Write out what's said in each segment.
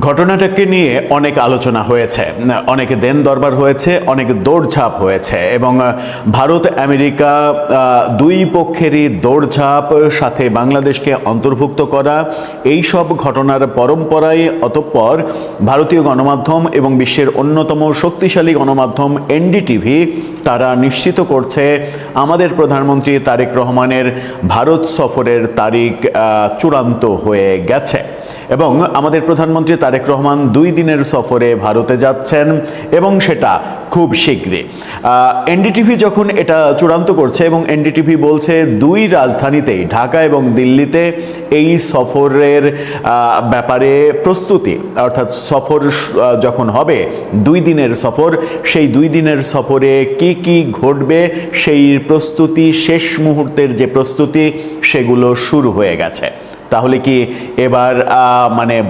ঘটনাটাকে নিয়ে অনেক আলোচনা হয়েছে, অনেক দেন দরবার হয়েছে, অনেক দৌড়ঝাঁপ হয়েছে এবং ভারত আমেরিকা দুই পক্ষেরই দৌড়ঝাঁপ, সাথে বাংলাদেশকে অন্তর্ভুক্ত করা, এই সব ঘটনার পরম্পরায় অতঃপর ভারতীয় গণমাধ্যম এবং বিশ্বের অন্যতম শক্তিশালী গণমাধ্যম এনডিটিভি তারা নিশ্চিত করছে আমাদের প্রধানমন্ত্রী তারেক রহমানের ভারত সফরের তারিখ চূড়ান্ত হয়ে গেছে এবং আমাদের প্রধানমন্ত্রী তারেক রহমান 2 দিনের সফরে ভারতে যাচ্ছেন এবং সেটা খুব শীঘ্রই। এনডিটিভি যখন এটা চূড়ান্ত করছে এবং এনডিটিভি বলছে দুই রাজধানীতেই, ঢাকা এবং দিল্লিতে এই সফরের ব্যাপারে প্রস্তুতি, অর্থাৎ সফর যখন হবে 2 দিনের সফর, সেই 2 দিনের সফরে কি কি ঘটবে সেই প্রস্তুতি, শেষ মুহূর্তের যে প্রস্তুতি সেগুলো শুরু হয়ে গেছে। তাহলে কি এবার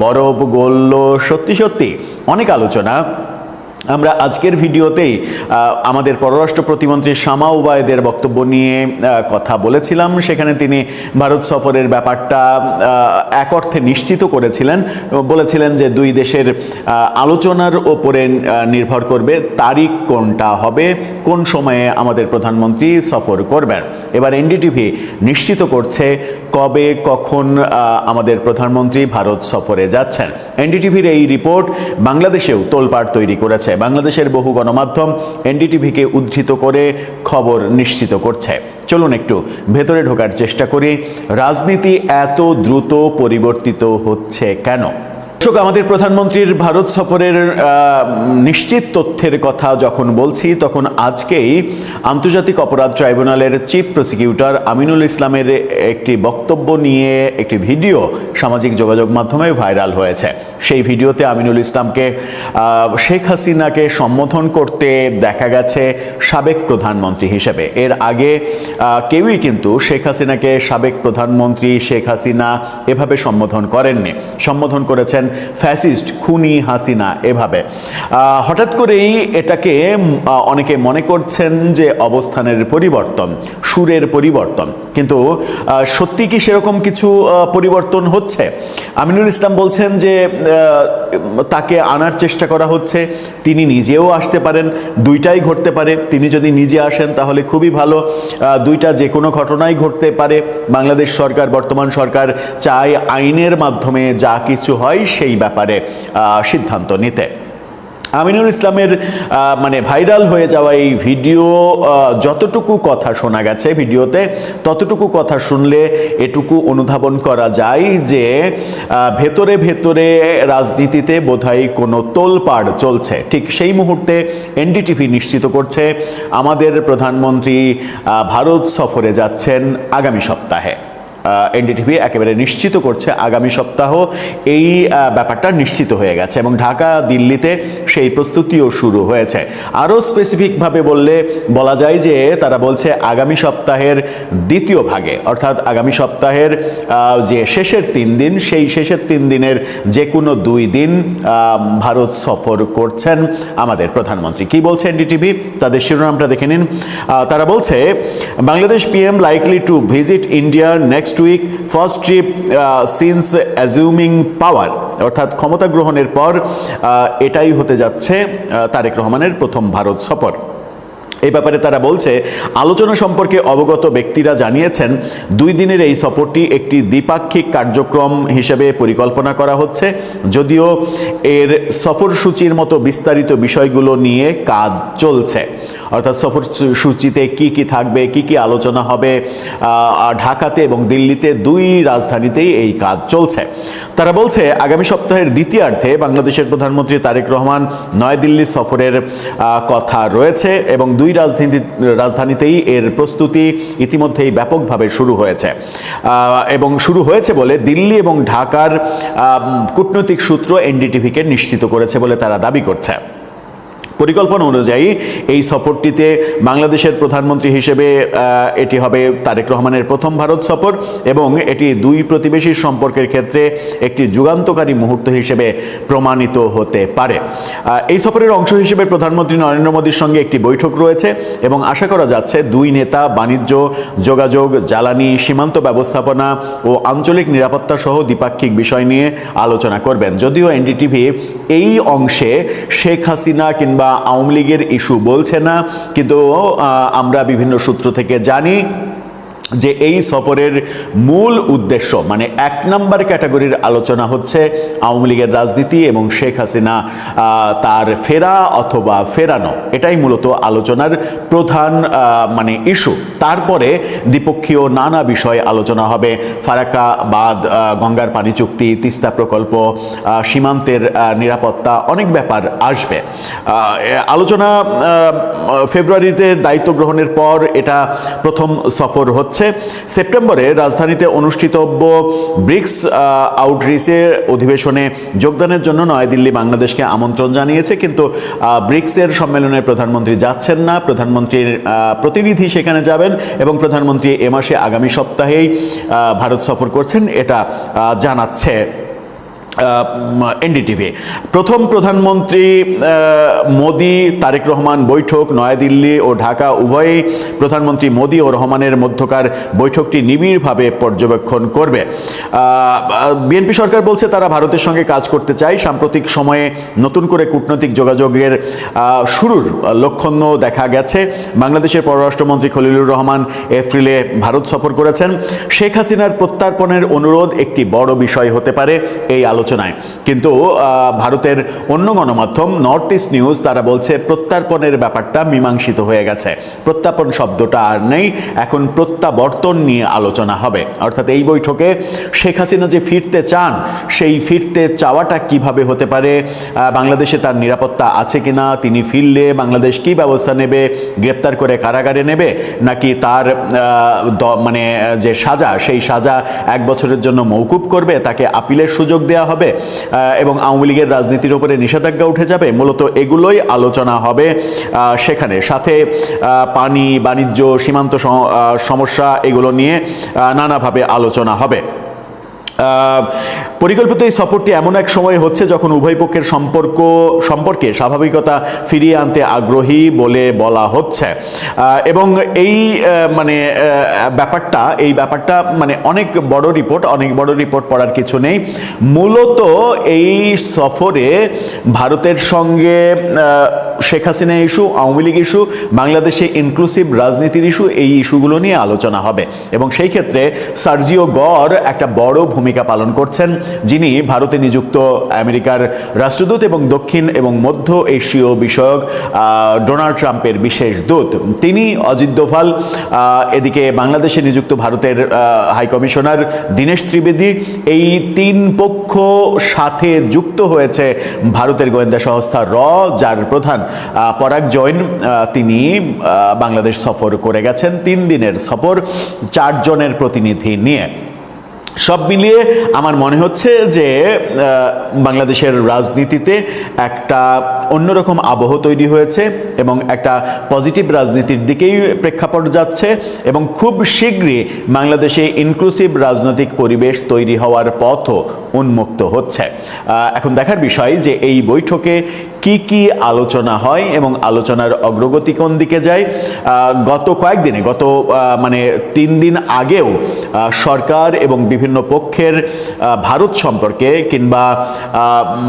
বরফ গলল? সত্যি সত্যি অনেক আলোচনা। আমরা আজকের ভিডিওতেই আমাদের পররাষ্ট্র প্রতিমন্ত্রী শামা ওবায়েদের বক্তব্য নিয়ে কথা বলেছিলাম। সেখানে তিনি ভারত সফরের ব্যাপারটা এক অর্থে নিশ্চিত করেছিলেন, বলেছিলেন যে দুই দেশের আলোচনার ওপরে নির্ভর করবে তারিখ কোনটা হবে, কোন সময়ে আমাদের প্রধানমন্ত্রী সফর করবেন। এবার এনডিটিভি নিশ্চিত করছে কবে কখন আমাদের প্রধানমন্ত্রী ভারত সফরে যাচ্ছেন। এনডিটিভির এই রিপোর্ট বাংলাদেশেও তোলপাড় তৈরি করেছে। বাংলাদেশের বহু গণমাধ্যম এনডিটিভিকে উদ্ধৃত করে খবর নিশ্চিত করছে। চলুন একটু ভেতরে ঢোকার চেষ্টা করি। রাজনীতি এত দ্রুত পরিবর্তিত হচ্ছে কেন? আমাদের প্রধানমন্ত্রীর ভারত সফরের নিশ্চিত তথ্যের কথা যখন বলছি, তখন আজকেই আন্তর্জাতিক অপরাধ ট্রাইব্যুনালের চিফ প্রসিকিউটর আমিনুল ইসলামের একটি বক্তব্য নিয়ে একটি ভিডিও সামাজিক যোগাযোগ মাধ্যমে ভাইরাল হয়েছে। সেই ভিডিওতে আমিনুল ইসলামকে শেখ হাসিনাকে সম্বোধন করতে দেখা গেছে সাবেক প্রধানমন্ত্রী হিসেবে। এর আগে কেউই কিন্তু শেখ হাসিনাকে সাবেক প্রধানমন্ত্রী, শেখ হাসিনা এভাবে সম্বোধন করেননি। সম্বোধন করেছেন ফ্যাসিস্ট, খুনি হাসিনা এভাবে। হঠাৎ করেই এটাকে অনেকে মনে করছেন যে অবস্থানের পরিবর্তন, সুরের পরিবর্তন, কিন্তু সত্যি কি সেরকম কিছু পরিবর্তন হচ্ছে? আমিনুল ইসলাম বলছেন যে তাকে আনার চেষ্টা করা হচ্ছে, তিনি নিজেও আসতে পারেন, দুইটাই ঘটতে পারে। তিনি যদি নিজে আসেন তাহলে খুবই ভালো, দুইটা যে কোনো ঘটনাই ঘটতে পারে। বাংলাদেশ সরকার, বর্তমান সরকার চায় আইনের মাধ্যমে যা কিছু হয় সেই ব্যাপারে সিদ্ধান্ত নিতে। আমিনুল ইসলামের ভাইরাল হয়ে যাওয়া এই ভিডিও, যতটুকু কথা শোনা গেছে ভিডিওতে, ততটুকু কথা শুনলে এটুকু অনুধাবন করা যায় যে ভেতরে ভেতরে রাজনীতিতে বোধহয় কোনো তোলপাড় চলছে। ঠিক সেই মুহূর্তে এনডিটিভি নিশ্চিত করছে আমাদের প্রধানমন্ত্রী ভারত সফরে যাচ্ছেন আগামী সপ্তাহে। এনডিটিভি একেবারে নিশ্চিত করছে আগামী সপ্তাহ এই ব্যাপারটা নিশ্চিত হয়ে গেছে এবং ঢাকা দিল্লিতে সেই প্রস্তুতিও শুরু হয়েছে। আরও স্পেসিফিকভাবে বলা যায় যে তারা বলছে আগামী সপ্তাহের দ্বিতীয় ভাগে, অর্থাৎ আগামী সপ্তাহের যে শেষের 3 দিন, সেই শেষের 3 দিনের যে কোনো 2 দিন ভারত সফর করছেন আমাদের প্রধানমন্ত্রী। কি বলছে এনডিটিভি? তাদের শিরোনামটা দেখে নিন। তারা বলছে Bangladesh PM likely to visit India next week, first trip since assuming power, অর্থাৎ ক্ষমতা গ্রহণের পর এটাই হতে যাচ্ছে তারেক রহমানের প্রথম ভারত সফর। এই ব্যাপারে তারা বলছে আলোচনা সম্পর্কে অবগত ব্যক্তিরা জানিয়েছেন 2 দিনের এই সফরটি একটি দ্বিপাক্ষিক কার্যক্রম হিসেবে পরিকল্পনা করা হচ্ছে, যদিও এর সফরসূচির মতো বিস্তারিত বিষয়গুলো নিয়ে কাজ চলছে। অর্থাৎ সফর সূচিতে কি কি থাকবে, কি কি আলোচনা হবে, ঢাকাতে এবং দিল্লিতে 2 রাজধানীতেই এই কাজ চলছে। তারা বলছে আগামী সপ্তাহের দ্বিতীয়ার্ধে বাংলাদেশের প্রধানমন্ত্রী তারেক রহমান নয়াদিল্লি সফরের কথা রয়েছে এবং 2 রাজধানীতেই এর প্রস্তুতি ইতিমধ্যেই ব্যাপকভাবে শুরু হয়েছে এবং শুরু হয়েছে বলে দিল্লি এবং ঢাকার কূটনৈতিক সূত্র এনডিটিভিকে নিশ্চিত করেছে বলে তারা দাবি করছে। পরিকল্পনা অনুযায়ী এই সফরটিতে বাংলাদেশের প্রধানমন্ত্রী হিসেবে এটি হবে তারেক রহমানের প্রথম ভারত সফর এবং এটি দুই প্রতিবেশীর সম্পর্কের ক্ষেত্রে একটি যুগান্তকারী মুহূর্ত হিসেবে প্রমাণিত হতে পারে। এই সফরের অংশ হিসেবে প্রধানমন্ত্রী নরেন্দ্র মোদীর সঙ্গে একটি বৈঠক রয়েছে এবং আশা করা যাচ্ছে দুই নেতা বাণিজ্য, যোগাযোগ, জ্বালানি, সীমান্ত ব্যবস্থাপনা ও আঞ্চলিক নিরাপত্তা সহ দ্বিপাক্ষিক বিষয় নিয়ে আলোচনা করবেন। যদিও এনডিটিভি এই অংশে শেখ হাসিনা কিংবা আওয়ামী লীগের ইস্যু বলছে না, কিন্তু আমরা বিভিন্ন সূত্র থেকে জানি যে এই সফরের মূল উদ্দেশ্য মানে 1 নম্বর ক্যাটাগরির আলোচনা হচ্ছে আওয়ামী লীগের রাজনীতি এবং শেখ হাসিনা তার ফেরা অথবা ফেরানো, এটাই মূলত আলোচনার প্রধান মানে ইস্যু। তারপরে দ্বিপক্ষীয় নানা বিষয় আলোচনা হবে, ফারাক্কা বাঁধ, গঙ্গার পানি চুক্তি, তিস্তা প্রকল্প, সীমান্তের নিরাপত্তা, অনেক ব্যাপার আসবে। আলোচনা ফেব্রুয়ারিতে দায়িত্ব গ্রহণের পর এটা প্রথম সফর হচ্ছে। সেপ্টেম্বরে রাজধানীতে অনুষ্ঠিতব্য ব্রিক্স আউটরিচের অধিবেশনে যোগদানের জন্য নয়াদিল্লি বাংলাদেশকে আমন্ত্রণ জানিয়েছে, কিন্তু ব্রিক্সের সম্মেলনে প্রধানমন্ত্রী যাচ্ছেন না। প্রধানমন্ত্রীর প্রতিনিধি সেখানে যাবেন এবং প্রধানমন্ত্রী এ মাসে আগামী সপ্তাহেই ভারত সফর করছেন, এটা জানাচ্ছে এনডিটিভি। প্রথম প্রধানমন্ত্রী মোদি তারেক রহমান বৈঠক নয়াদিল্লি ও ঢাকা উভয়ই প্রধানমন্ত্রী মোদি ও রহমানের মধ্যকার বৈঠকটি নিবিড়ভাবে পর্যবেক্ষণ করবে। বিএনপি সরকার বলছে তারা ভারতের সঙ্গে কাজ করতে চায়। সাম্প্রতিক সময়ে নতুন করে কূটনৈতিক যোগাযোগের শুরুর লক্ষণ দেখা গেছে। বাংলাদেশের পররাষ্ট্রমন্ত্রী খলিলুর রহমান এপ্রিলে ভারত সফর করেছেন। শেখ হাসিনার প্রত্যার্পণের অনুরোধ একটি বড় বিষয় হতে পারে এই আলোচনায়, কিন্তু ভারতের অন্য গণমাধ্যম নর্থ ইস্ট নিউজ তারা বলছে প্রত্যার্পণের ব্যাপারটা মীমাংসিত হয়ে গেছে, প্রত্যার্পণ শব্দটা আর নেই, এখন প্রত্যাবর্তন নিয়ে আলোচনা হবে। অর্থাৎ এই বৈঠকে শেখ হাসিনা যে ফিরতে চান সেই ফিরতে চাওয়াটা কিভাবে হতে পারে, বাংলাদেশে তার নিরাপত্তা আছে কিনা, তিনি ফিরলে বাংলাদেশ কি ব্যবস্থা নেবে, গ্রেপ্তার করে কারাগারে নেবে নাকি তার মানে যে সাজা সেই সাজা 1 বছরের জন্য মওকুফ করবে, তাকে আপিলের সুযোগ দেওয়া হবে এবং আওয়ামী লীগের রাজনীতির উপরে নিষেধাজ্ঞা উঠে যাবে। মূলত এগুলোই আলোচনা হবে সেখানে। সাথে পানি, বাণিজ্য, সীমান্ত সমস্যা এগুলো নিয়ে নানাভাবে আলোচনা হবে। পরিকল্পিত এই সফরটি এমন এক সময় হচ্ছে যখন উভয় পক্ষের সম্পর্কে স্বাভাবিকতা ফিরিয়ে আনতে আগ্রহী বলে বলা হচ্ছে এবং এই মানে ব্যাপারটা মানে অনেক বড় রিপোর্ট পড়ার কিছু নেই। মূলত এই সফরে ভারতের সঙ্গে শেখ হাসিনা ইস্যু, আওয়ামী লীগ ইস্যু, বাংলাদেশে ইনক্লুসিভ রাজনীতির ইস্যু, এই ইস্যুগুলো নিয়ে আলোচনা হবে এবং সেই ক্ষেত্রে সার্জিও গর একটা বড় ভূমিকা পালন করছেন, যিনি ভারতে নিযুক্ত আমেরিকার রাষ্ট্রদূত এবং দক্ষিণ এবং মধ্য এশীয় বিষয়ক ডোনাল্ড ট্রাম্পের বিশেষ দূত। তিনি অজিত দোভাল, এদিকে বাংলাদেশে নিযুক্ত ভারতের হাই কমিশনার দীনেশ ত্রিবেদী, এই 3 পক্ষ সাথে যুক্ত হয়েছে ভারতের গোয়েন্দা সংস্থা র, যার প্রধান পরাগ জৈন, তিনি বাংলাদেশ সফর করে গেছেন। 3 দিনের সফর, 4 জনের প্রতিনিধি নিয়ে। সব মিলিয়ে আমার মনে হচ্ছে যে বাংলাদেশের রাজনীতিতে একটা অন্যরকম আবহ তৈরি হয়েছে এবং একটা পজিটিভ রাজনীতির দিকেই প্রেক্ষাপট যাচ্ছে এবং খুব শীঘ্রই বাংলাদেশে ইনক্লুসিভ রাজনৈতিক পরিবেশ তৈরি হওয়ার পথও উন্মুক্ত হচ্ছে। এখন দেখার বিষয় যে এই বৈঠকে কি আলোচনা হয় এবং আলোচনার অগ্রগতি কোন দিকে যায়। গত 3 দিন আগেও সরকার এবং বিভিন্ন পক্ষের ভারত সম্পর্কে কিংবা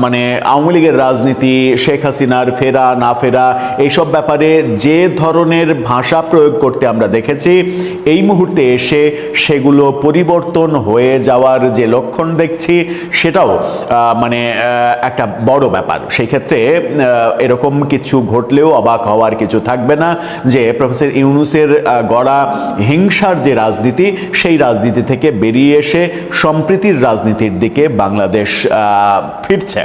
মানে আওয়ামী লীগের রাজনীতি, শেখ হাসিনার ফেরা না ফেরা, এইসব ব্যাপারে যে ধরনের ভাষা প্রয়োগ করতে আমরা দেখেছি, এই মুহূর্তে এসে সেগুলো পরিবর্তন হয়ে যাওয়ার যে লক্ষণ দেখছি সেটাও মানে একটা বড় ব্যাপার। সেই ক্ষেত্রে এরকম কিছু ঘটলেও অবাক হওয়ার কিছু থাকবে না যে প্রফেসর ইউনূসের গড়া হিংসার যে রাজনীতি, সেই রাজনীতি থেকে বেরিয়ে এসে সম্প্রীতির রাজনীতির দিকে বাংলাদেশ ফিরছে।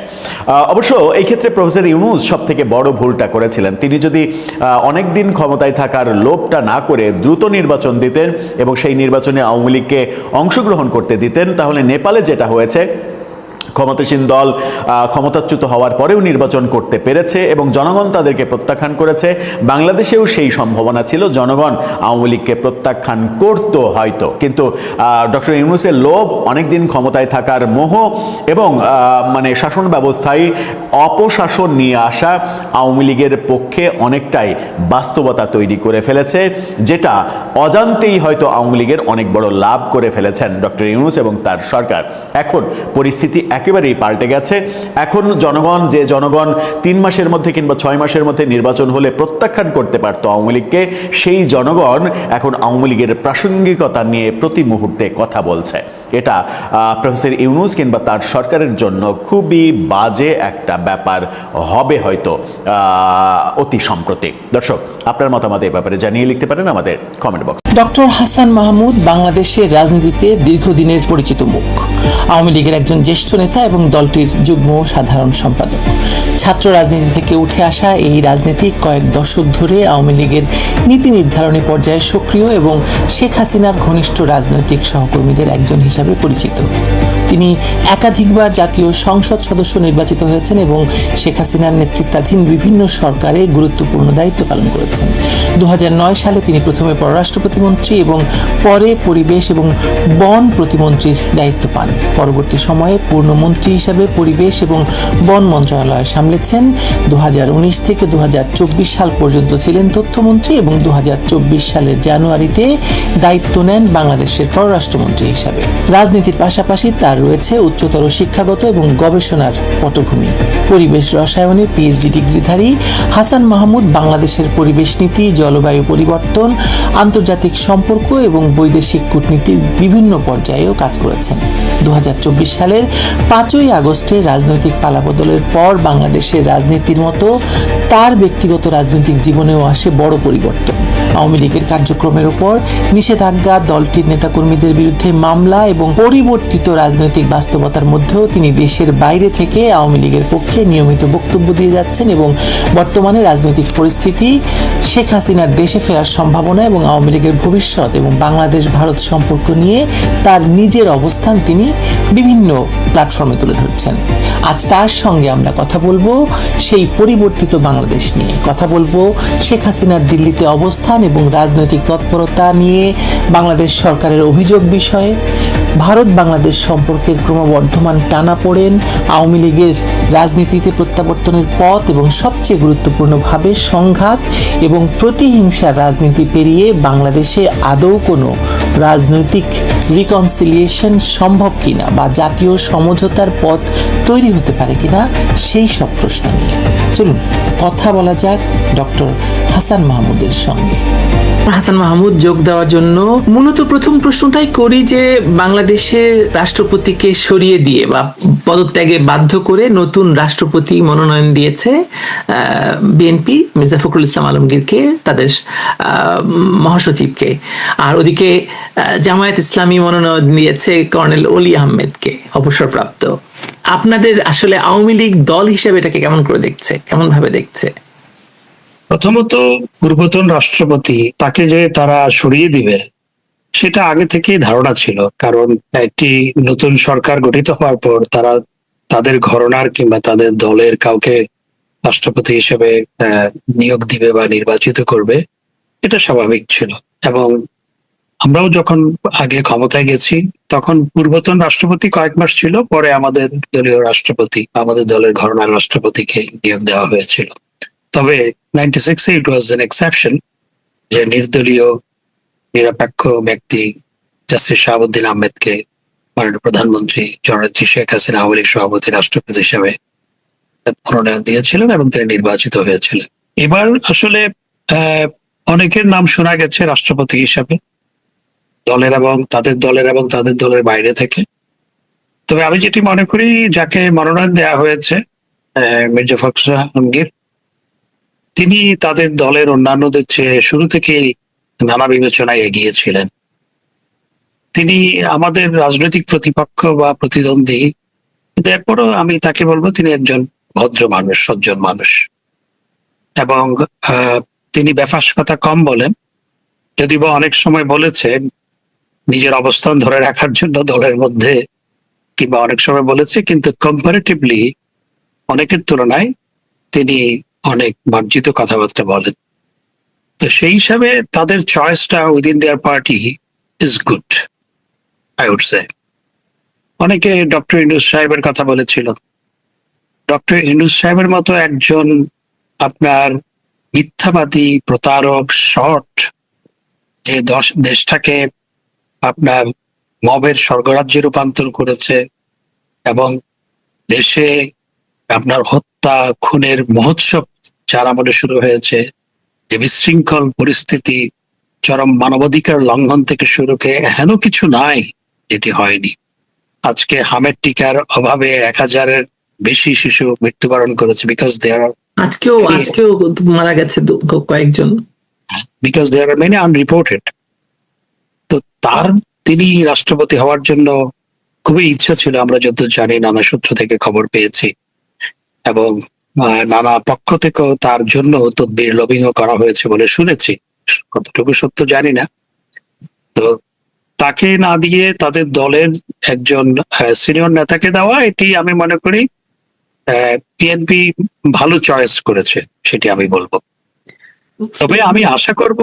অবশ্য এই ক্ষেত্রে প্রফেসর ইউনূস সব থেকে বড় ভুলটা করেছিলেন। তিনি যদি অনেক দিন ক্ষমতায় থাকার লোভটা না করে দ্রুত নির্বাচন দিতেন এবং সেই নির্বাচনে আওয়ামী লীগকে অংশগ্রহণ করতে দিতেন, তাহলে নেপালে যেটা হয়েছে ক্ষমতাসীন দল ক্ষমতাচ্যুত হওয়ার পরেও নির্বাচন করতে পেরেছে এবং জনগণ তাদেরকে প্রত্যাখ্যান করেছে। বাংলাদেশেও সেই সম্ভাবনা ছিল, জনগণ আওয়ামী লীগকে প্রত্যাখ্যান করতো হয়তো, কিন্তু ডক্টর ইউনূসের লোভ, অনেকদিন ক্ষমতায় থাকার মোহ এবং মানে শাসন ব্যবস্থায় অপশাসন নিয়ে আসা আওয়ামী লীগের পক্ষে অনেকটাই বাস্তবতা তৈরি করে ফেলেছে, যেটা অজান্তেই হয়তো আওয়ামী লীগের অনেক বড় লাভ করে ফেলেছেন ডক্টর ইউনূস এবং তার সরকার। এখন পরিস্থিতি একেবারেই পাল্টে গেছে। এখন যে জনগণ 3 মাসের মধ্যে কিংবা 6 মাসের মধ্যে নির্বাচন হলে প্রত্যাখ্যান করতে পারত আওয়ামী লীগকে, সেই জনগণ এখন আওয়ামী লীগের প্রাসঙ্গিকতা নিয়ে প্রতি মুহূর্তে কথা বলছে। এটা প্রফেসর ইউনূস কিংবা তার সরকারের জন্য খুবই বাজে একটা ব্যাপার হবে হয়তো অতি সম্প্রতি। দর্শক, আপনার মতামত এই ব্যাপারে জানিয়ে লিখতে পারেন আমাদের comment box. Doctor Hasan Mahmud বাংলাদেশের রাজনীতিতে দীর্ঘদিনের পরিচিত মুখ। আওয়ামী লীগের একজন জ্যেষ্ঠ নেতা এবং দলটির যুগ্ম সাধারণ সম্পাদক। ছাত্র রাজনীতি থেকে উঠে আসা এই রাজনীতিক কয়েক দশক ধরে আওয়ামী লীগের নীতি নির্ধারণী পর্যায়ে সক্রিয় এবং শেখ হাসিনার ঘনিষ্ঠ রাজনৈতিক সহকর্মীদের একজন হিসাবে পরিচিত। তিনি একাধিকবার জাতীয় সংসদ সদস্য নির্বাচিত হয়েছেন এবং শেখ হাসিনার নেতৃত্বাধীন বিভিন্ন সরকারে গুরুত্বপূর্ণ দায়িত্ব পালন করেছেন। 2009 সালে তিনি প্রথমে পররাষ্ট্র প্রতিমন্ত্রী এবং পরে পরিবেশ এবং বন প্রতিমন্ত্রীর দায়িত্ব পান। পরবর্তী সময়ে পূর্ণমন্ত্রী হিসাবে পরিবেশ এবং বন মন্ত্রণালয় সামলেছেন। 2019 থেকে 2024 সাল পর্যন্ত ছিলেন তথ্যমন্ত্রী এবং 2024 সালের জানুয়ারিতে দায়িত্ব নেন বাংলাদেশের পররাষ্ট্রমন্ত্রী হিসাবে। রাজনীতির পাশাপাশি তার রয়েছে উচ্চতর শিক্ষাগত এবং গবেষণার পটভূমি। পরিবেশ রসায়নে পিএইচডি ডিগ্রিধারী হাসান মাহমুদ বাংলাদেশের পরিবেশ নীতি, জলবায়ু পরিবর্তন, আন্তর্জাতিক সম্পর্ক এবং বৈদেশিক কূটনীতির বিভিন্ন পর্যায়েও কাজ করেছেন। 2024 সালের 5ই আগস্টের রাজনৈতিক পালাবদলের পর বাংলাদেশের রাজনীতির মতো তার ব্যক্তিগত রাজনৈতিক জীবনেও আসে বড় পরিবর্তন। আওয়ামী লীগের কার্যক্রমের উপর নিষেধাজ্ঞা, দলটির নেতাকর্মীদের বিরুদ্ধে মামলা এবং পরিবর্তিত রাজনৈতিক বাস্তবতার মধ্যেও তিনি দেশের বাইরে থেকে আওয়ামী লীগের পক্ষে নিয়মিত বক্তব্য দিয়ে যাচ্ছেন এবং বর্তমানে রাজনৈতিক পরিস্থিতি, শেখ হাসিনার দেশে ফেরার সম্ভাবনা এবং আওয়ামী লীগের ভবিষ্যৎ এবং বাংলাদেশ ভারত সম্পর্ক নিয়ে তার নিজের অবস্থান তিনি বিভিন্ন প্ল্যাটফর্মে তুলে ধরছেন। আজ তার সঙ্গে আমরা কথা বলবো সেই পরিবর্তিত বাংলাদেশ নিয়ে, কথা বলবো শেখ হাসিনার দিল্লিতে অবস্থান এবং রাজনৈতিক তৎপরতা নিয়ে, বাংলাদেশ সরকারের অভিযোগ বিষয়ে, ভারত বাংলাদেশ সম্পর্কের ক্রমবর্ধমান টানাপোড়েন, আওয়ামী লীগের রাজনীতিতে প্রত্যাবর্তনের পথ এবং সবচেয়ে গুরুত্বপূর্ণভাবে সংঘাত এবং প্রতিহিংসার রাজনীতি পেরিয়ে বাংলাদেশে আদৌ কোনো রাজনৈতিক রিকনসিলিয়েশন সম্ভব কিনা বা জাতীয় সমঝোতার পথ তৈরি হতে পারে কিনা, সেই সব প্রশ্ন নিয়ে চলুন কথা বলা যাক ডক্টর হাসান মাহমুদের সঙ্গে। হাসান মাহমুদ যোগ দেওয়ার জন্য মূলত প্রথম প্রশ্নটাই করি যে বাংলাদেশের রাষ্ট্রপতিকে সরিয়ে দিয়ে বা পদত্যাগে বাধ্য করে নতুন রাষ্ট্রপতি মনোনয়ন দিয়েছে বিএনপি, মির্জা ফখরুল ইসলাম আলমগীরকে, তাদের মহাসচিবকে। আর ওদিকে জামায়াত ইসলামী মনোনয়ন দিয়েছে কর্নেল অলি আহমেদকে, অবসরপ্রাপ্ত। আপনাদের আসলে আওয়ামী লীগ দল হিসেবে এটাকে কেমন করে দেখছে, কেমন ভাবে দেখছে? প্রথমত, পূর্বতন রাষ্ট্রপতি তাকে যে তারা সরিয়ে দিবে সেটা আগে থেকেই ধারণা ছিল, কারণ একটি নতুন সরকার গঠিত হওয়ার পর তারা তাদের ঘরানার কিংবা তাদের দলের কাউকে রাষ্ট্রপতি হিসেবে নিয়োগ দিবে বা নির্বাচিত করবে, এটা স্বাভাবিক ছিল। এবং আমরাও যখন আগে ক্ষমতায় গেছি তখন পূর্বতন রাষ্ট্রপতি কয়েক মাস ছিল, পরে আমাদের দলীয় রাষ্ট্রপতি, আমাদের দলের ঘরানার রাষ্ট্রপতিকে নিয়োগ দেওয়া হয়েছিল। তবে 96-এ ইট ওয়াজ এন এক্সেপশন যে নির্দলীয় নিরপেক্ষ ব্যক্তি জাস্টিস শাহাবুদ্দিন আহমেদকে মাননীয় প্রধানমন্ত্রী জননেত্রী শেখ হাসিনা আওয়ামী লীগ সভাপতি রাষ্ট্রপতি হিসেবে মনোনয়ন দিয়েছিলেন এবং তিনি নির্বাচিত হয়েছিলেন। এবার আসলে অনেকের নাম শোনা গেছে রাষ্ট্রপতি হিসাবে দলের এবং তাদের দলের বাইরে থেকে। তবে আমি যেটি মনে করি, যাকে মনোনয়ন দেওয়া হয়েছে মির্জা ফখরুল আলমগীর, তিনি তাদের দলের অন্যান্যদের চেয়ে শুরু থেকেই নানা বিবেচনায় এগিয়েছিলেন। তিনি আমাদের রাজনৈতিক প্রতিপক্ষ বা প্রতিদ্বন্দ্বী, কিন্তু এরপরও আমি তাকে বলবো তিনি একজন ভদ্র মানুষ, সজ্জন মানুষ, এবং তিনি বেফাস কথা কম বলেন। যদি বা অনেক সময় বলেছেন নিজের অবস্থান ধরে রাখার জন্য দলের মধ্যে কিংবা অনেক সময় বলেছে, কিন্তু কম্পারেটিভলি অনেকের তুলনায় তিনি অনেক মার্জিত কথাবার্তা বলেন। তো সেই হিসাবে তাদের চয়েসটা within their party is good, I would say. অনেকে ডক্টর ইউনূস সাহেবের কথা বলেছিল। ডক্টর ইউনূস সাহেবের মতো একজন আপনার মিথ্যাবাদী, প্রতারক, শট, যে দেশটাকে আপনার মবের স্বর্গরাজ্যে রূপান্তর করেছে এবং দেশে আপনার হত্যা খুনের মহোৎসব যার আমলে শুরু হয়েছে, যে বিশৃঙ্খল পরিস্থিতি, চরম মানবাধিকার লঙ্ঘন থেকে শুরু করে হেন কিছু নাই যেটি হয়নি। আজকে হামের টিকার অভাবে 1000-এর বেশি শিশু মৃত্যুবরণ করেছে বিকজ দে আর আজকেও মারা গেছে কয়েকজন, because they are many unreported. তো তিনি রাষ্ট্রপতি হওয়ার জন্য খুবই ইচ্ছা ছিল, আমরা যত জানি, নানা সূত্র থেকে খবর পেয়েছি, এবং নানা পক্ষ থেকেও তার জন্য তদবির লবিংও করা হয়েছে বলে শুনেছি, কতটুকু সত্য জানি না। তো তাকে না দিয়ে তাদের দলের একজন সিনিয়র নেতাকে দেওয়া, এটি আমি মনে করি পিএনপি ভালো চয়েস করেছে, সেটি আমি বলবো। তবে আমি আশা করব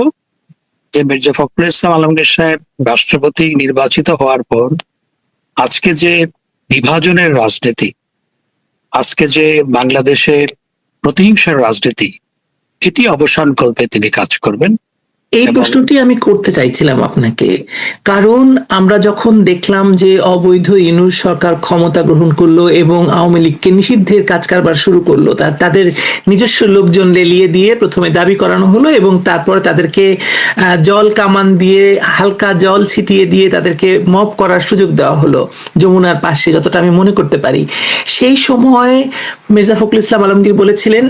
যে মির্জা ফখরুল ইসলাম আলমগীর সাহেব রাষ্ট্রপতি নির্বাচিত হওয়ার পর আজকে যে বিভাজনের রাজনীতি, আজকে যে বাংলাদেশের প্রতিহিংসার রাজনীতি, এটি অবসান করবে তিনি কাজ করবেন। এই প্রশ্নটি আমি করতে চাইছিলাম আপনাকে, কারণ আমরা যখন দেখলাম যে অবৈধ ইউনূস সরকার ক্ষমতা গ্রহণ করলো এবং আওয়ামী লীগকে নিষিদ্ধের কাজ কারবার শুরু করলো, তাদের নিজস্ব লোকজন লেলিয়ে দিয়ে প্রথমে দাবি করানো হলো এবং তারপরে তাদেরকে জল কামান দিয়ে, হালকা জল ছিটিয়ে দিয়ে তাদেরকে মব করার সুযোগ দেওয়া হলো যমুনার পাশে, যতটা আমি মনে করতে পারি। সেই সময় মির্জা ফখরুল ইসলাম আলমগীর বলেছিলেন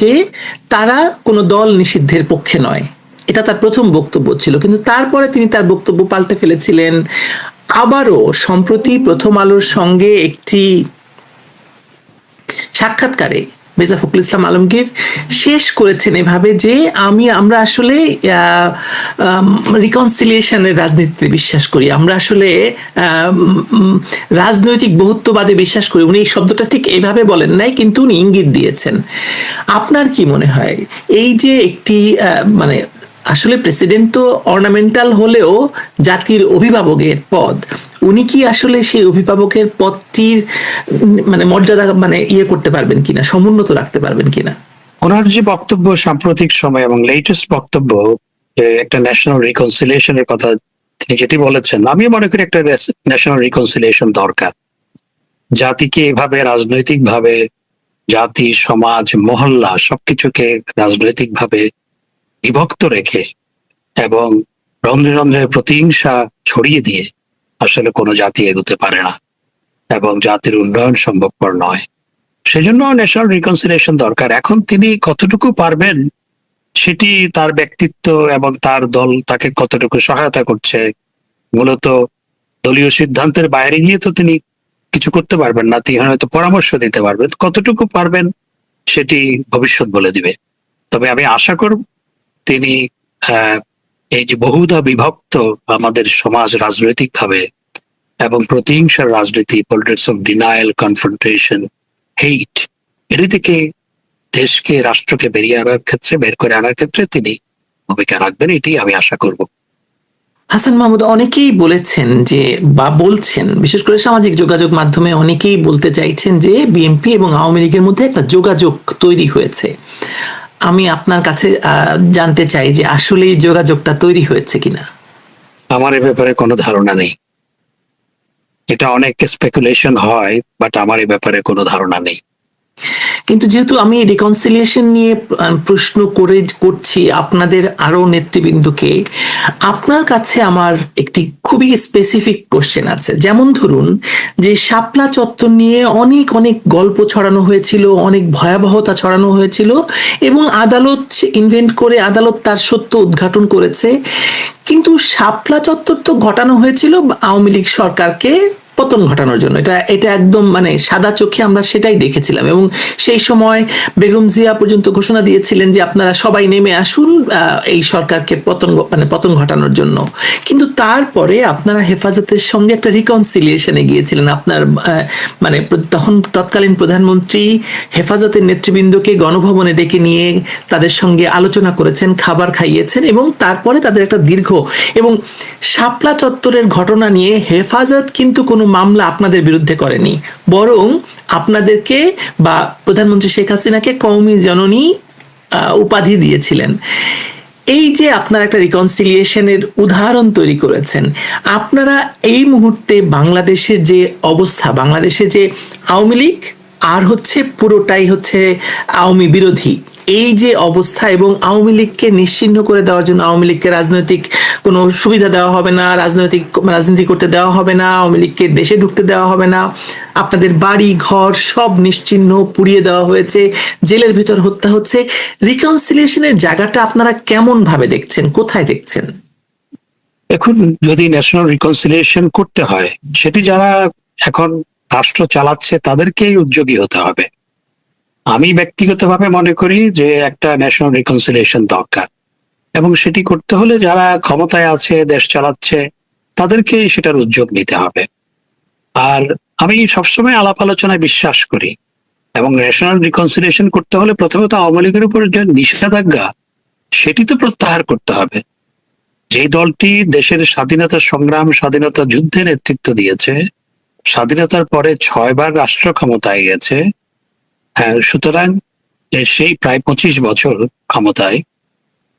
যে তারা কোনো দল নিষিদ্ধের পক্ষে নয়, এটা তার প্রথম বক্তব্য ছিল। কিন্তু তারপরে তিনি তার বক্তব্য পাল্টে ফেলেছিলেন। আবারও সম্প্রতি প্রথম আলোর সঙ্গে একটি সাক্ষাৎকারে মির্জা ফখরুল ইসলাম আলমগীর শেষ করেছেন এভাবে যে আমরা আসলে রিকনসিলিয়েশনের রাজনীতিতে বিশ্বাস করি, আমরা আসলে রাজনৈতিক বহুত্ববাদে বিশ্বাস করি। উনি এই শব্দটা ঠিক এইভাবে বলেন নাই, কিন্তু উনি ইঙ্গিত দিয়েছেন। আপনার কি মনে হয় এই যে একটি মানে আসলে প্রেসিডেন্ট তো অর্নামেন্টাল হলেও জাতির অভিভাবকের পদ, উনি কি আসলে সেই অভিভাবকের পদটির মানে মর্যাদা করতে পারবেন কিনা, সমুন্নত রাখতে পারবেন কিনা? ওনার যে বক্তব্য সাম্প্রতিক সময় এবং লেটেস্ট বক্তব্য, যে একটা ন্যাশনাল রিকনসিলিয়েশনের কথা তিনি যেটি বলেছেন, আমি মনে করি একটা ন্যাশনাল রিকনসিলিয়েশন দরকার। জাতিকে এভাবে রাজনৈতিক ভাবে, জাতি, সমাজ, মহল্লা সবকিছুকে রাজনৈতিক ভাবে বিভক্ত রেখে এবং রন্ধ্রে রন্ধ্রে প্রতিহিংসা ছড়িয়ে দিয়ে আসলে কোনো জাতি এগোতে পারে না এবং জাতির উন্নয়ন সম্ভবপর নয়। সেজন্য ন্যাশনাল রিকনসিলিয়েশন দরকার। এখন তিনি কতটুকু পারবেন সেটি তার ব্যক্তিত্ব এবং তার দল তাকে কতটুকু সহায়তা করছে। মূলত দলীয় সিদ্ধান্তের বাইরে গিয়ে তো তিনি কিছু করতে পারবেন না, তিনি হয়তো পরামর্শ দিতে পারবেন, কতটুকু পারবেন সেটি ভবিষ্যৎ বলে দিবে। তবে আমি আশা করব তিনি এই যে বহুধা বিভক্ত আমাদের সমাজ রাজনৈতিক ভাবে এবং প্রতিহিংসার রাজনীতি, politics of denial, confrontation, hate, এটি থেকে দেশকে, রাষ্ট্রকে বের করে আনার ক্ষেত্রে তিনি ভূমিকা রাখবেন, এটি আমি আশা করব। হাসান মাহমুদ, অনেকেই বলেছেন যে, বা বলছেন, বিশেষ করে সামাজিক যোগাযোগ মাধ্যমে অনেকেই বলতে চাইছেন যে বিএনপি এবং আওয়ামী লীগের মধ্যে একটা যোগাযোগ তৈরি হয়েছে। আমি আপনার কাছে জানতে চাই যে আসলে এই যোগাযোগটা তৈরি হয়েছে কিনা। আমার এ ব্যাপারে কোনো ধারণা নেই, এটা অনেক স্পেকুলেশন হয়, বাট আমার এই ব্যাপারে কোনো ধারণা নেই। কিন্তু যেহেতু আমি রিকনসিলিয়েশন নিয়ে প্রশ্ন করছি আপনাদের আরো নেতৃবৃন্দকে, আপনার কাছে আমার একটি খুবই স্পেসিফিক কোশ্চেন আছে। যেমন ধরুন যে শাপলা চত্বর নিয়ে অনেক অনেক গল্প ছড়ানো হয়েছিল, অনেক ভয়াবহতা ছড়ানো হয়েছিল এবং আদালত ইনভেন্ট করে আদালত তার সত্য উদ্ঘাটন করেছে। কিন্তু শাপলা চত্বর তো ঘটানো হয়েছিল আওয়ামী লীগ সরকারকে পতন ঘটানোর জন্য। এটা এটা একদম মানে সাদা চোখে আমরা সেটাই দেখেছিলাম, এবং সেই সময় বেগম জিয়া পর্যন্ত ঘোষণা দিয়েছিলেন যে আপনারা সবাই নেমে আসুন এই সরকারকে পতন ঘটানোর জন্য। কিন্তু তারপরে আপনারা হেফাজতের সঙ্গে একটা রিকনসিলিয়েশনে গিয়েছিলেন। আপনার মানে তখন তৎকালীন প্রধানমন্ত্রী হেফাজতের নেতৃবৃন্দকে গণভবনে ডেকে নিয়ে তাদের সঙ্গে আলোচনা করেছেন, খাবার খাইয়েছেন, এবং তারপরে তাদের একটা দীর্ঘ এবং শাপলা চত্বরের ঘটনা নিয়ে হেফাজত কিন্তু কোনো মামলা আপনাদের বিরুদ্ধে করেনি, বরং আপনাদেরকে বা প্রধানমন্ত্রী শেখ হাসিনাকে কওমি জননী উপাধি দিয়েছিলেন। এই যে আপনারা একটা রিকনসিলিয়েশনের উদাহরণ তৈরি করেছেন, আপনারা এই মুহূর্তে বাংলাদেশের যে অবস্থা, বাংলাদেশে যে আওয়ামী লীগ আর হচ্ছে পুরোটাই হচ্ছে আওয়ামী বিরোধী, এই যে অবস্থা, এবং আওয়ামী লীগকে নিশ্চিহ্ন করে দেওয়ার জন্য আওয়ামী লীগকে রাজনৈতিক কোনো সুবিধা দেওয়া হবে না, রাজনীতি করতে দেওয়া হবে না, আওয়ামী লীগকে দেশে ঢুকতে দেওয়া হবে না, আপনাদের বাড়ি ঘর সব নিশ্চিহ্ন পুড়িয়ে দেওয়া হয়েছে, জেলের ভিতর হত্যা হচ্ছে, রিকনসিলিয়েশনের জায়গাটা আপনারা কেমন ভাবে দেখছেন, কোথায় দেখছেন? এখন যদি ন্যাশনাল রিকনসিলিয়েশন করতে হয়, সেটি যারা এখন রাষ্ট্র চালাচ্ছে তাদেরকেই উদ্যোগী হতে হবে। আমি ব্যক্তিগতভাবে মনে করি যে একটা ন্যাশনাল রিকনসিলিয়েশন দরকার, এবং সেটি করতে হলে যারা ক্ষমতায় আছে, দেশ চালাচ্ছে, তাদেরকেই সেটার উদ্যোগ নিতে হবে। আর আমি সবসময় আলাপ আলোচনায় বিশ্বাস করি, এবং ন্যাশনাল রিকনসিলিয়েশন করতে হলে প্রথমত আওয়ামী লীগের উপর যে নিষেধাজ্ঞা, সেটি তো প্রত্যাহার করতে হবে। যেই দলটি দেশের স্বাধীনতা সংগ্রাম, স্বাধীনতা যুদ্ধে নেতৃত্ব দিয়েছে, স্বাধীনতার পরে 6 বার রাষ্ট্র ক্ষমতায় গেছে, হ্যাঁ, সুতরাং সেই প্রায় 25 বছর ক্ষমতায়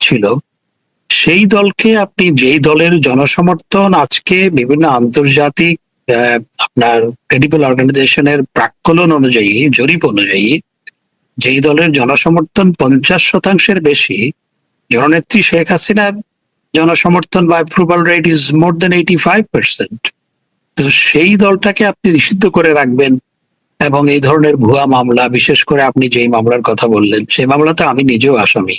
ছিল, সেই দলকে আপনি, যেই দলের জনসমর্থন আজকে বিভিন্ন আন্তর্জাতিক আপনার ক্রেডিবল অর্গানাইজেশনের প্রাক্কলন অনুযায়ী, জরিপ অনুযায়ী, যেই দলের জনসমর্থন 50% বেশি, জননেত্রী শেখ হাসিনার জনসমর্থন বা অ্যাপ্রুভাল রেট ইজ মোর দেন 85%। তো সেই দলটাকে আপনি নিষিদ্ধ করে রাখবেন, এবং এই ধরনের ভুয়া মামলা, বিশেষ করে আপনি যেই মামলার কথা বললেন, সেই মামলাতে আমি নিজেও আসামি।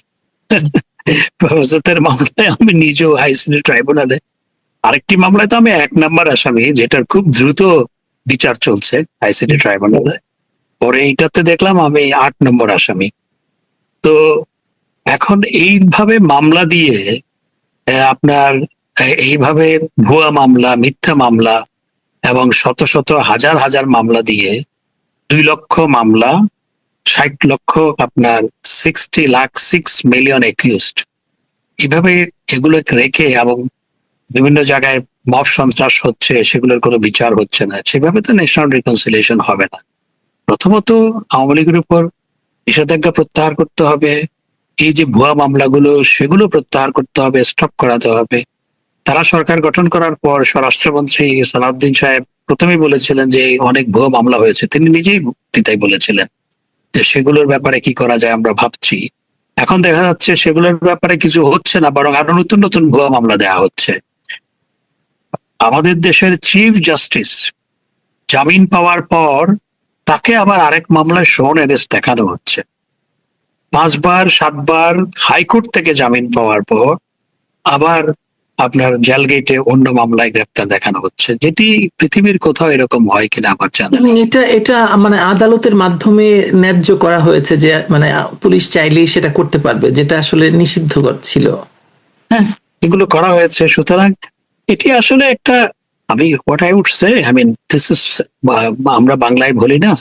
হেফাজতের মামলায় আমি নিজেও আইসিটি ট্রাইব্যুনালে, আরেকটি মামলায় তো আমি 1 নাম্বার আসামি, যেটার খুব দ্রুত বিচার চলছে আইসিটি ট্রাইব্যুনালে। পরে এইটাতে দেখলাম আমি 8 নম্বর আসামি। তো এখন এইভাবে মামলা দিয়ে আপনার এইভাবে ভুয়া মামলা, মিথ্যা মামলা এবং শত শত হাজার হাজার মামলা দিয়ে 2 লক্ষ মামলা, 60 লক্ষ আপনার 60 লাখ 6 মিলিয়ন একিউজড, এভাবে এগুলো রেখে এবং বিভিন্ন জায়গায় মব সন্ত্রাস হচ্ছে, সেগুলোর কোনো বিচার হচ্ছে না, সেভাবে তো ন্যাশনাল রিকনসিলিয়েশন হবে না। প্রথমত আওয়ামী লীগের উপর নিষেধাজ্ঞা প্রত্যাহার করতে হবে, এই যে ভুয়া মামলাগুলো সেগুলো প্রত্যাহার করতে হবে, স্টপ করাতে হবে। তারা সরকার গঠন করার পর স্বরাষ্ট্রমন্ত্রী সালাউদ্দিন সাহেব প্রথমেই বলেছিলেন যে অনেক ভুয়া মামলা হয়েছে, তিনি নিজেই বক্তৃতায় বলেছিলেন যে সেগুলোর ব্যাপারে কি করা যায় আমরা ভাবছি। এখন দেখা যাচ্ছে সেগুলোর ব্যাপারে কিছু হচ্ছে না, বরং আরো নতুন নতুন ভুয়া মামলা দেওয়া হচ্ছে। আমাদের দেশের চিফ জাস্টিস জামিন পাওয়ার পর তাকে আবার আরেক মামলায় শোন এরেস্ট দেখানো হচ্ছে। 5 বার 7 বার হাইকোর্ট থেকে জামিন পাওয়ার পর আবার আপনার জেল গেটে অন্য মামলায় গ্রেপ্তার দেখানো হচ্ছে, যেটি পৃথিবীর কোথাও এরকম হয় কিনা আমার জানা নেই। এটা এটা মানে আদালতের মাধ্যমে ন্যায্য করা হয়েছে যে মানে পুলিশ চাইলেই সেটা করতে পারবে, যেটা আসলে নিষিদ্ধ ছিল। হ্যাঁ, এগুলো করা হয়েছে। সুতরাং এটি আসলে একটা, আমি what I would say, I mean this is, আমরা বাংলায় বলি না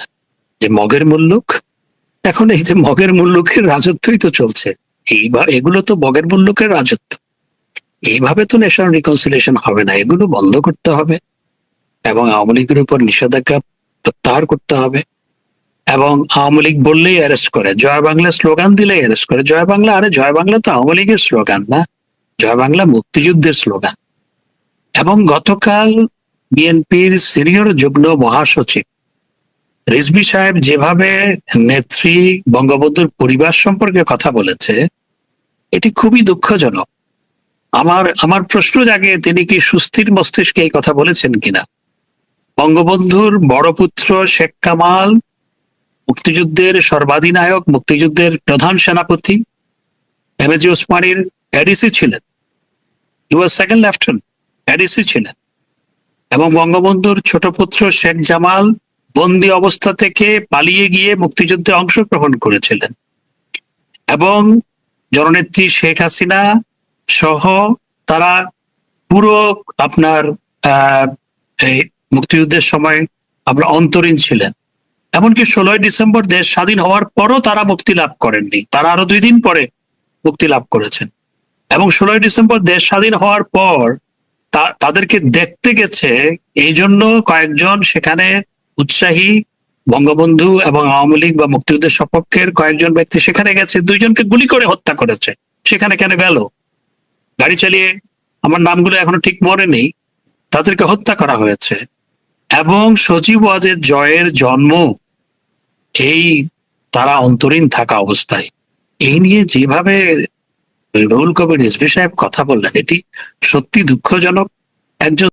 যে মগের মুল্লুক, এখন এই যে মগের মুল্লুকের রাজত্বই তো চলছে। এগুলো তো মগের মুল্লুকের রাজত্ব। এইভাবে তো ন্যাশনাল রিকনসিলিয়েশন হবে না, এগুলো বন্ধ করতে হবে, এবং আওয়ামী লীগের উপর নিষেধাজ্ঞা প্রত্যাহার করতে হবে। এবং আওয়ামী লীগ বললেই অ্যারেস্ট করে, জয় বাংলা স্লোগান দিলেই অ্যারেস্ট করে। জয় বাংলা, আরে জয় বাংলা তো আওয়ামী লীগের স্লোগান না, জয় বাংলা মুক্তিযুদ্ধের স্লোগান। এবং গতকাল বিএনপির সিনিয়র যুগ্ম মহাসচিব রিজভী সাহেব যেভাবে নেত্রী বঙ্গবন্ধুর পরিবার সম্পর্কে কথা বলেছে, এটি খুবই দুঃখজনক। আমার প্রশ্ন জাগে, তিনি কি সুস্থির মস্তিষ্কে এই কথা বলেছেন কিনা? বঙ্গবন্ধুর বড় পুত্র শেখ কামাল মুক্তিযুদ্ধের সর্বাধিনায়ক, মুক্তিযুদ্ধের প্রধান সেনাপতি, এমএজি ওসমানীর এডিসি ছিলেন, হি ওয়াজ সেকেন্ড লেফটেন্যান্ট, এডিসি ছিলেন। এবং বঙ্গবন্ধুর ছোট পুত্র শেখ জামাল বন্দি অবস্থা থেকে পালিয়ে গিয়ে মুক্তিযুদ্ধে অংশগ্রহণ করেছিলেন এবং জননেত্রী শেখ হাসিনা সহ তারা পুরো আপনার এই মুক্তিযুদ্ধের সময় আপনার অন্তরীণ ছিলেন। এমনকি 16ই ডিসেম্বর দেশ স্বাধীন হওয়ার পরও তারা মুক্তি লাভ করেননি, তারা আরো 2 দিন পরে মুক্তি লাভ করেছেন। এবং 16ই ডিসেম্বর দেশ স্বাধীন হওয়ার পর তাদেরকে দেখতে গেছে এই জন্য কয়েকজন সেখানে উৎসাহী বঙ্গবন্ধু এবং আওয়ামী লীগ বা মুক্তিযুদ্ধের সপক্ষের কয়েকজন ব্যক্তি সেখানে গেছে, 2 জনকে গুলি করে হত্যা করেছে। সেখানে কেন গেল? গাড়ি চালিয়ে, আমার নামগুলো এখনো ঠিক মনে নেই, তাদেরকে হত্যা করা হয়েছে। এবং সজীব ওয়াজেদ জয়ের জন্ম এই তারা অন্তরীণ থাকা অবস্থায়। এই নিয়ে যেভাবে রুহুল কবির রিজভী সাহেব কথা বললেন, এটি সত্যি দুঃখজনক। একজন